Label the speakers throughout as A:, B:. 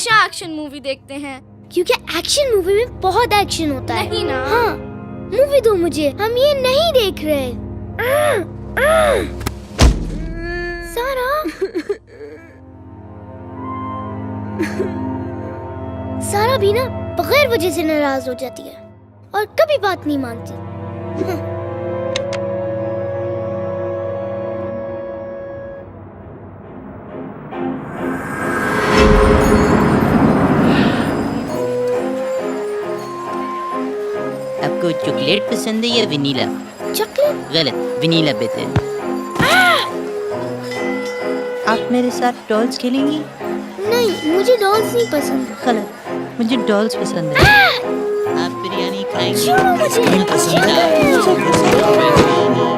A: हमेशा action movie देखते हैं।
B: क्योंकि एक्शन मूवी में बहुत एक्शन होता है।
A: नहीं ना।
B: हाँ, मूवी दो मुझे, हम ये नहीं देख रहे। सारा सारा भी ना बगैर वजह से नाराज हो जाती है और कभी बात नहीं मानती।
C: आपको चॉकलेट पसंद है या वनीला?
B: चॉकलेट?
C: गलत, वनीला बेहतर। आप मेरे साथ डॉल्स खेलेंगी?
B: नहीं, मुझे डॉल्स नहीं पसंद।
C: गलत, मुझे डॉल्स पसंद है। आप बिरयानी खाएंगी?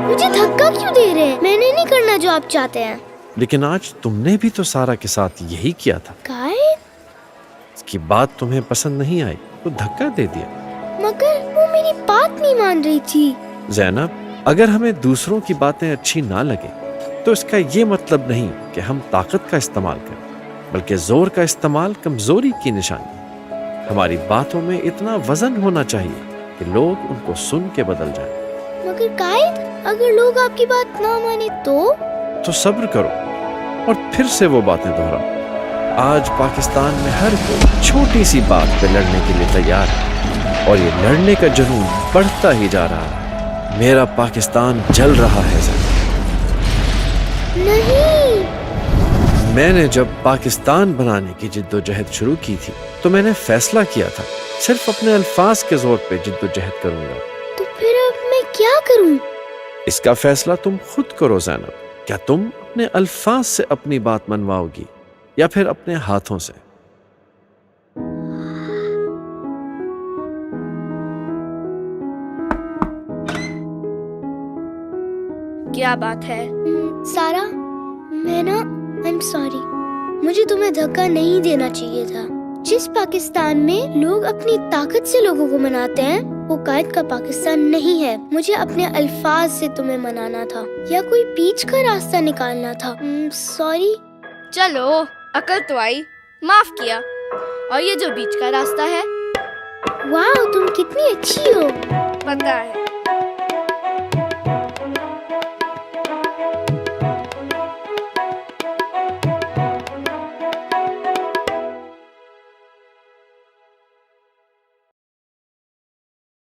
B: मुझे धक्का क्यों दे रहे हैं? मैंने नहीं करना जो आप चाहते हैं।
D: लेकिन आज तुमने भी तो सारा के साथ यही किया था।
B: गायद?
D: इसकी बात तुम्हें पसंद नहीं आई तो धक्का दे दिया।
B: मगर वो मेरी बात नहीं मान रही थी।
D: ज़ैनब, अगर हमें दूसरों की बातें अच्छी ना लगे तो इसका ये मतलब नहीं कि हम ताकत का इस्तेमाल करें, बल्कि जोर का इस्तेमाल कमजोरी की निशानी। हमारी बातों में इतना वजन होना चाहिए कि लोग उनको सुन के बदल जाएं।
B: मगर कायद, अगर लोग आपकी बात ना माने तो
D: सब्र करो और फिर से वो बातें दोहराओ। आज पाकिस्तान में हर कोई छोटी सी बात पे लड़ने के लिए तैयार है और ये लड़ने का जुनून बढ़ता ही जा रहा है। मेरा पाकिस्तान जल रहा है ज़ैनब।
B: नहीं।
D: मैंने जब पाकिस्तान बनाने की जिद्दोजहद शुरू की थी तो मैंने फैसला किया था सिर्फ अपने अल्फाज के जोर पे जिद्दोजहद करूंगा।
B: तो फिर अब मैं क्या करूं?
D: इसका फैसला तुम खुद करो ज़ैनब। क्या तुम अपने अल्फाज से अपनी बात मनवाओगी या फिर अपने हाथों से?
A: क्या बात है?
B: सारा, मैं ना आई एम सॉरी। मुझे तुम्हें धक्का नहीं देना चाहिए था। जिस पाकिस्तान में लोग अपनी ताकत से लोगों को मनाते हैं वो कायद का पाकिस्तान नहीं है। मुझे अपने अल्फाज से तुम्हें मनाना था या कोई बीच का रास्ता निकालना था। सॉरी।
A: चलो, अकल तो आई, माफ किया। और ये जो बीच का रास्ता है,
B: वाह, तुम कितनी अच्छी हो।
A: पता है।